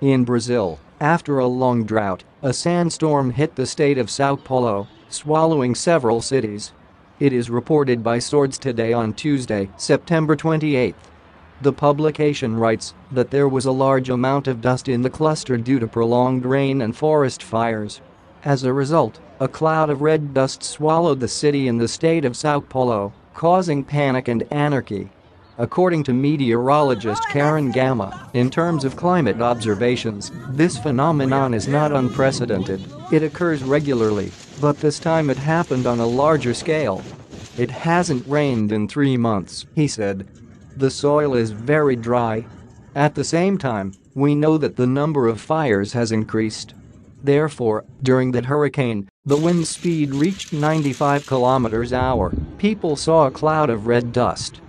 In Brazil, after a long drought, a sandstorm hit the state of Sao Paulo, swallowing several cities. It is reported by Swords Today on Tuesday, September 28. The publication writes that there was a large amount of dust in the cluster due to prolonged rain and forest fires. As a result, a cloud of red dust swallowed the city in the state of Sao Paulo, causing panic and anarchy. According to meteorologist Karin Gamma, in terms of climate observations, this phenomenon is not unprecedented. It occurs regularly, but this time it happened on a larger scale. It hasn't rained in 3 months, he said. The soil is very dry. At the same time, we know that the number of fires has increased. Therefore, during that hurricane, the wind speed reached 95 km/h. People saw a cloud of red dust.